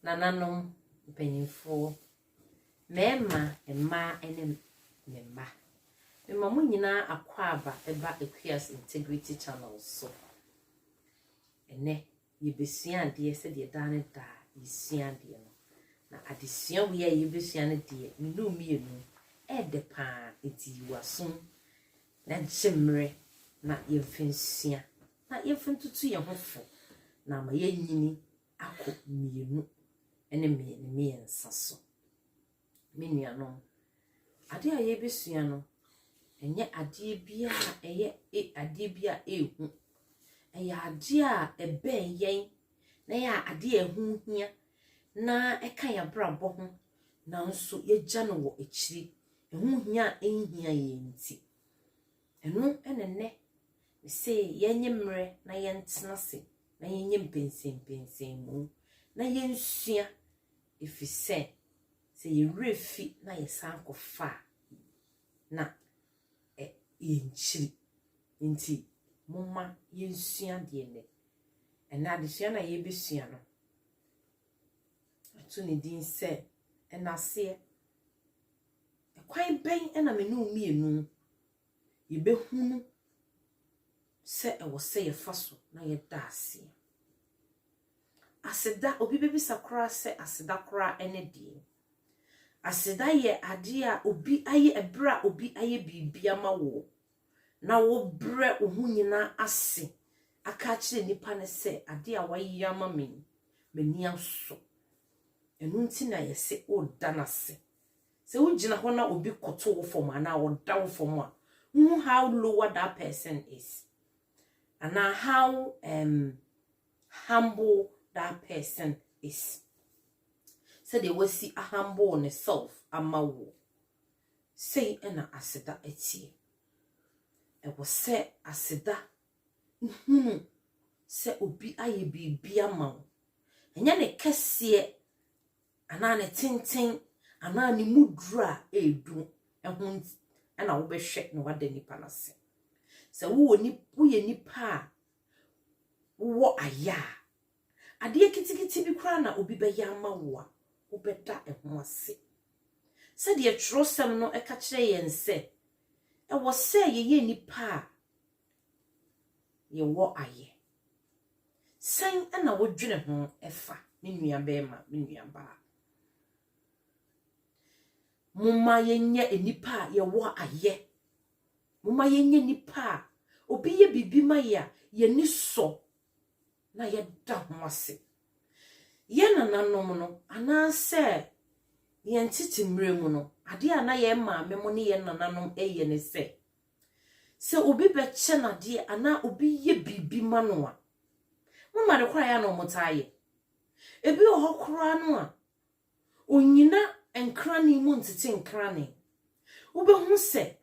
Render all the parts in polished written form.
nananom mpanyinfo mema emma ene memba mema mo nyina akwaba eba Equias Integrity Channel so ene yebesua ade se de dane da yesua ade no na adesua we ya yebesua ne de minu mienu edepa eti wasom na jemre na yemfensia na yemfentutu ye hofo na ma yenyini akọ mienu ene miensa so menuanom ade a yebesua no enye ade bia eye ade bia ehu eye ade a eben yen na ya ade ehu hia na eka ya brabo ho na nso yegya no wo ekiri ehu hia enhia ye nti enu enene se yenye mre na yentena se na yenye mpensen mu na yensua efise se yerefi na yesankofa na yenchiri nti mumma yensua de ne ena adesua na yebesua no to ne din se enase kwan ben ena menu mienu yebehunu se ewo se yefaso na yeda ase aseda obi bebisa kora se aseda kora ene die aseda ye ade a obi aye ebra obi aye bibia ma wo na wo bre ohu nyina ase aka kire nipa ne se ade a wayi ama meni aso enu nti na yese o danase se wo gina ho na obi koto wo fom ana wo da wo fom a how lower that person is and how humble that person is. So they will see a humble on self amawo. Say ena aseda etie. E will say aseda se obi aye bibia ma. Enya ne kese ana ne tintin ana ne mudra edu ehun ana wo be hwe no wada nipa na se. Se wo ye nipa wo aya ade kitikiti bi kura na obi be ya ma wo a wo beda eho ase se de trosem no eka kire yense e wo se ye nipa ye wo aye sen na wo dwene ho efa me nua be ma me nua ba mumma yenye enipa ye wo aye mumma yenye nipa obi ye bibi ma ya ye ni so na ye da ho ase ye nananom no anase ye ntiti mremu no ade a na ye maame mo ne ye nananom eye ne se obi be che na de ana obi ye bibi ma no a mumma de kwa ya no motaye ebi ohokora no a onyina enkrani mu ntiti enkrani ubehu se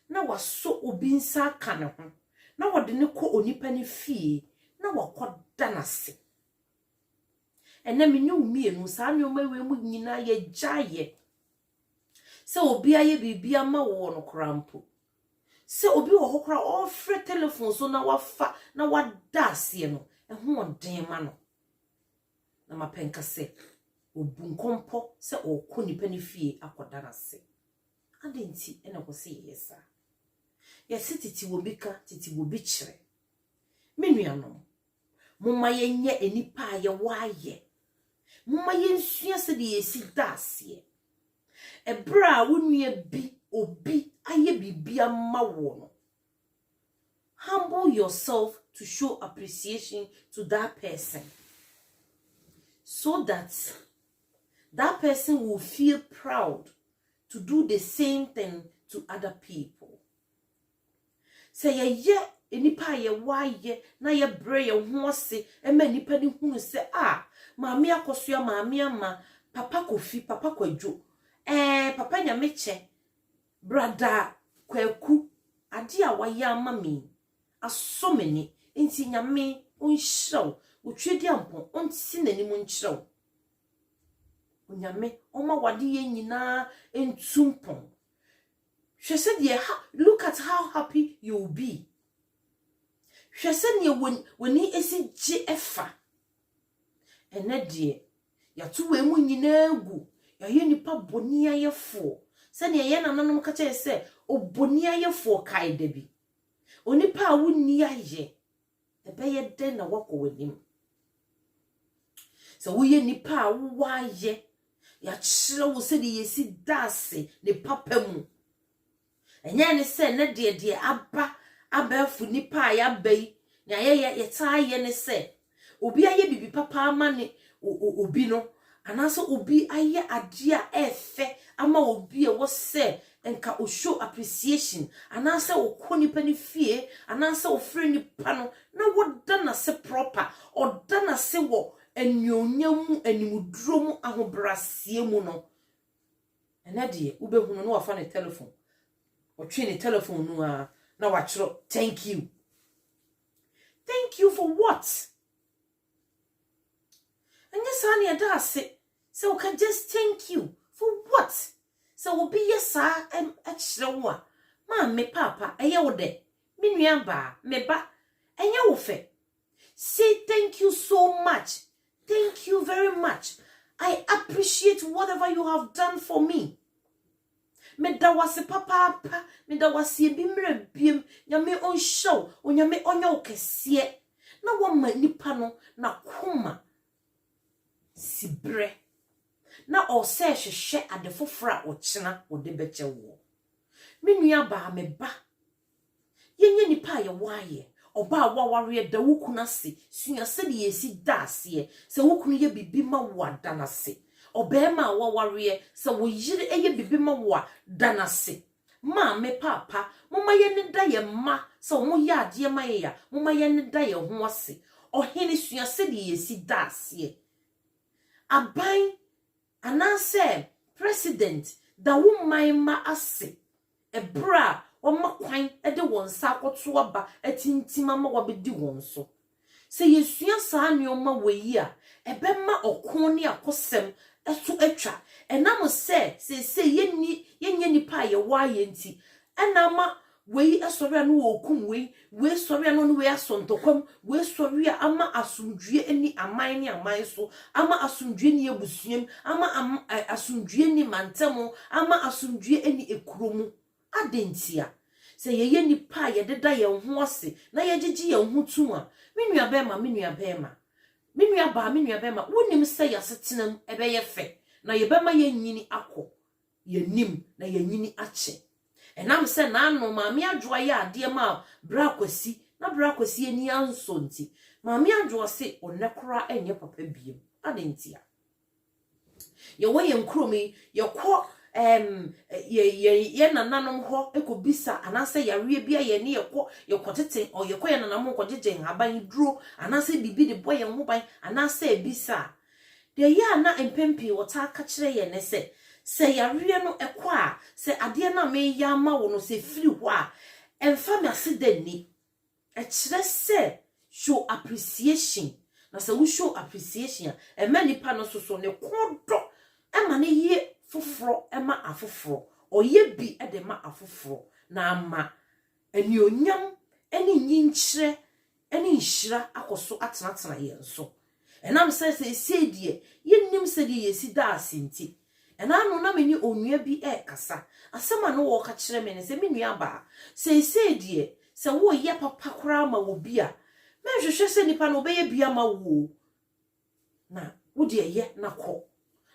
na waso obi nsa aka ne ho na wode ne kɔ onipa ne fie na wakoda nase ena menyu mienu saa nyoma we mu nyina ye gyaye se obi aye bibia ma wo no krampo se obi wo hokora ofre telephone so na wafa na wada ase no eho odin ma no na mapenka se obunkompo se okɔ nipa ne fie akoda nase ade nti ena ko se yesa yesi titi wo bika titi wo bichire menuanom mumma yenye enipa ye waye mumma yensua se de yesi daase ebra wonua bi obi aye bibia ma wo no humble yourself to show appreciation to that person so that that person will feel proud to do the same thing to other people. Say ye enipa ye waye na ye bre ye ho ase e ma nipa ni hunu se maami akosua maami ama papa kofi papa kwadwo papa nya meche brada kwaku ade a waye ama mi asomeni enti nyame onhyew otwedi ampon onti nani mu nkyerɛw onyame oma wade ye nyina entumpon hwese de look at how happy you will be hwese ne woni esi gye efa ene de ya to we mu nyina gu ya ye nipa boni ayefo se ne ye nananom ka che se oboni ayefo kai da bi onipa a wonni aye ebe ye den na wako wanim se wo ye nipa a wo aye ya kyerɛ wo se de yesi dase ne papa mu enye ne se ne de aba abafu nipa a ya bai na ye taa ye ne se obi aye bibi papa ama ne obi no anaso obi aye ade a efe ama obi e wo se enka o show appreciation anaso o konipa ne fie anaso o frɛ nipa no na wo dana se proper o dana se wo enyonyamu animudromu ahobrasie mu no ena de ubehunu no wafa ne telephone o twi ne telephone no a na wa kyerɛ thank you for what and yes honey ada so we can just thank you for what so will be yesa a kyerɛ wo a ma me papa eye wo de me nua ba me ba enye wo fe say thank you so much. Thank you very much. I appreciate whatever you have done for me. Me da wase papa, me da wase bi mre biem, nyame on show, onyame onyo kese. Na wo ma nipa no na koma sibre. Na o se hwehwe ade fofora o kyena o de beche wo. Me nua ba me ba. Yenye nipa ye waye. Oba waware da wukuna se suya se de yesi daase se wukunu ye bibi ma wa danase oba ma waware se wo yire eye bibi ma wa danase ma me papa moma ye ne da ye ma se wo ye ade ma ye ya moma ye ne da ye ho ase ohene suya se de yesi daase aban anase president da wo man ma ase ebra Oma kwan ede wonsa akoto aba atintima ma wabedi wonso se yesua saa neoma weyi a ebema okon ne akosem eso atwa enam se yenye nipa ye wa ye nti enama weyi esori anu okum we sori anu no we asontokom we sori ama asumdue eni aman ne aman so ama asumdue ne ebusuam ama asumdue ni mantemo ama asumdue eni ekuromu adentia se ye nipa ye deda ye ho ase na ye gigi ye ho tu a menua bema menua bema wonim se ya setenam ebe ye fe na ye bema ye nyini akọ ye nim na ye nyini ache enam se na anu maami adwoa ye ade ma bra kwasi na bra kwasi eni anso nti maami adwoa se onekora enye papa biem adentia ye wo ye nkromi ye kọ ye nananom ho ekobisa anase yawe bia ye ne ye kotete o ye kọ ye nanam nkogege haban duro anase bibi de boye ho ban anase ebisa de ya na empempi wota ka kire ye ne se yawe no ekọ a se ade na me ya ma wo no se firi ho a emfa me asede ni e kire se show appreciation na se wo show appreciation e ma nipa no so ne kodo e ma ne ye foforo ema afoforo oye bi ede ma afoforo na ama eni onyam eni nyinkyire eni nhira akoso atenatena ye nso enam se die yennim se die yesi da asenti enanu na meni onua bi kasa asema no wo ka kire me ne se menua ba se die se wo ye papa kora ma wo bi a menhwehwe se nipa no be ye bia ma wo na wo de ye na kọ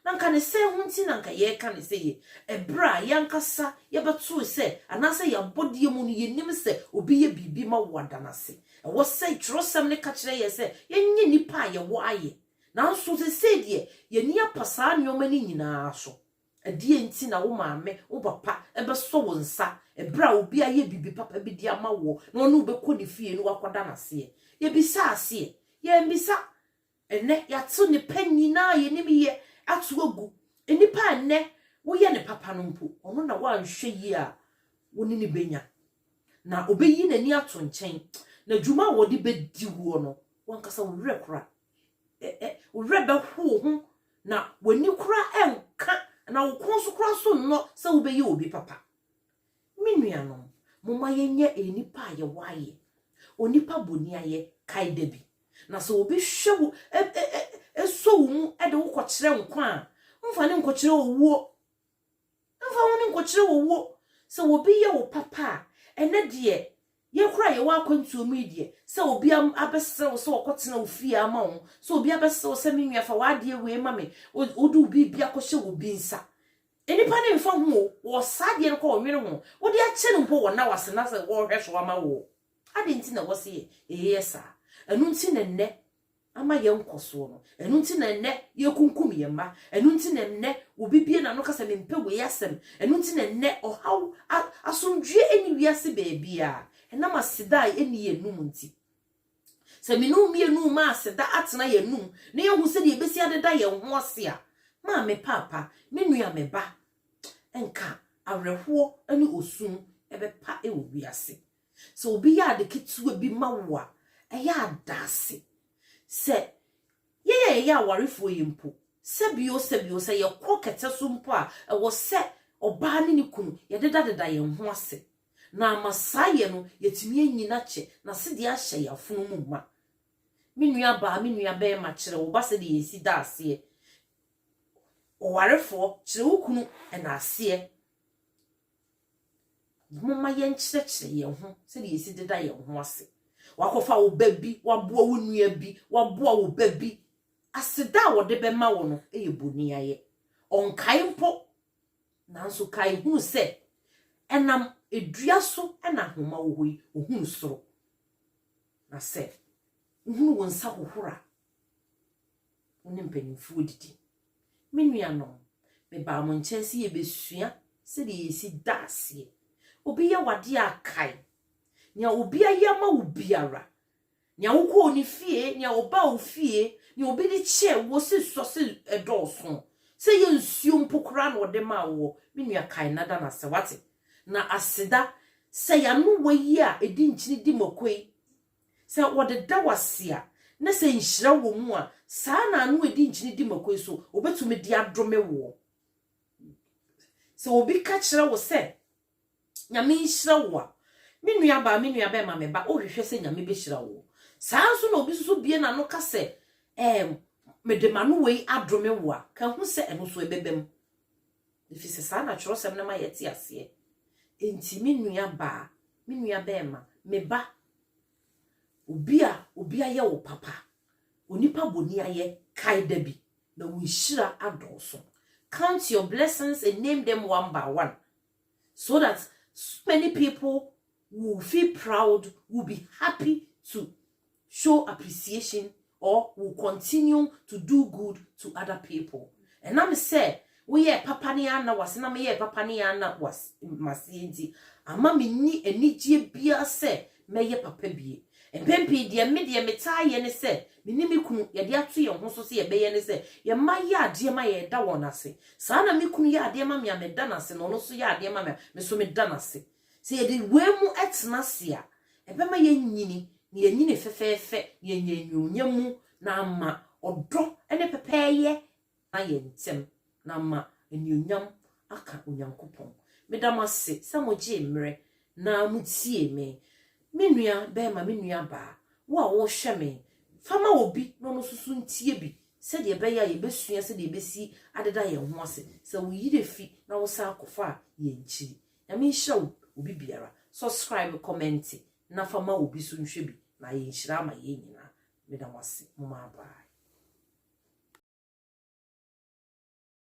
nanka ne se hunti nanka ye ka ne se ye ebra yankasa ye beto se anase ya bodie mu no yenim se obi ye bibi ma wadanase e wo se trosem ne ka kire ye se yenye nipa ye wo aye nanso se die ye ni apasa nyoma ni nyina so adie nti na wo maame wo papa ebe so wo nsa ebra obi aye bibi papa bi dia ma wo no no be ko ne fie no wakodanase ye bisa ase ye mbisa ene ya to ne panyina ye nim ye atu ogu enipa nne wo ye ne papa no mpo ono na wa nhwe yi a woni ne benya na obeyi nani ato nchen na dwuma wo de bedi wo no wankasa wo rekora wo rebe ho na woni kura enka na wo konso kura so no se wo beyi obi papa minua no moma yenye enipa ye waye onipa boni aye kai debi na so obi hwewo eso so mu e de wo kwakire nkwa a mfa ne nkwakire owuo mfa wo ne nkwakire owuo se obi ye wo papa ene de ye kura ye wa kwantu mu de se obi abesew se okotena ofie ama wo se obi abesew se menua fa wa de we ma me odu bi bia kohye wo bi nsa enipa ne mfa ho wo sade ne ko onwere ho wo de a che ne mpo wo na wase na se wo hwehwe ama wo ade nti na wo se yesa enu nti ne nne ama ye nkoso no enu nti na nne ye kunkum ye ma enu nti na nne obi bie na no kasa me mpe we yasem enu nti na nne ohaw asomdwe eni wiase baabia enam asida eni ye num nti se minum ye num ma asida atena ye num ne ye hu se de besi adeda ye ho ase a ma me papa me nua me ba enka awreho ani osum ebepa e wo wiase so obi ya de ketuwa bi ma wo a eya adase se ye ya warefo yimpo sebio se ye kokete so mpo a wo se oba ne ne kunu ye deda ye ho ase na amasaye no yetimi anyina che na se de ahye ya funu mu ma me nua be ma kire wo ba se de yesi da ase owarefo kire wo kunu na ase mama yen kire ye ho se de yesi deda ye ho ase wakofa wo babi waboa wo nua bi waboa wo babi aseda wo de be ma wo no eyeboni aye onkai mpo nanso kai hu se enam edua so na homa wo hoi ohun soro na se ohun wo nsa hohora woni mpanimfu odidi me nua no me ba mo nkyese ye besua se de yesi daase obi ya wade akai nya obi ayama wo biara nya wo ko ni fie nya oba wo fie nya obi di che wo se so se edoso se ye nsuo mpokura na ode ma wo me nua kai nada na se wate na asida se ya no wayi a edi nkyini di makoi se wode da wase a na se nhyira wo mu a saa na no edi nkyini di makoi so obetumi di adome wo se obi ka kire wo se nyame nhyira wo a me nua ba ma me ba o hwehwe se nyame be hyira wo saa so na obi so bie na no ka se me de ma no wei adome wo a ka hu se eno so ebebem ifi se saa na choro sem na ma yeti ase enti me nua ba ma me ba obi aye wo papa onipa boni aye kai da bi na wo hyira adoso count your blessings and name them one by one so that many people will feel proud, will be happy to show appreciation or will continue to do good to other people. And I'm say we ye papa ni ana was na me ye papa ni ana was masienti ama me ni enigye bia se me ye papa bie empempi de me taye ne se me ni me kunu ye de ato ye ho so se ye be ye ne se ye ma ye ade ma ye da won ase saa na me kunu ye ade ma me ameda na se no no so ye ade ma me so me da na se se ye de wemu etna se a ebe ma ye nyini ne ye nyini fefefe ye nyanyunya na ama odo ene pepeye na ye ntem na ma enyunyam aka onyankopon medamase se moje mre na mutie me nua be ma me nua ba wo hwe me fama obi no no susu ntie bi se de be ya ye besua se de besi adeda ye ho ase se wo yire fi na wo sa akofa ye nchi na me hye obi biara subscribe comment na fama obi so nhwe bi na ye nhyira ma ye nyina medamase mma ba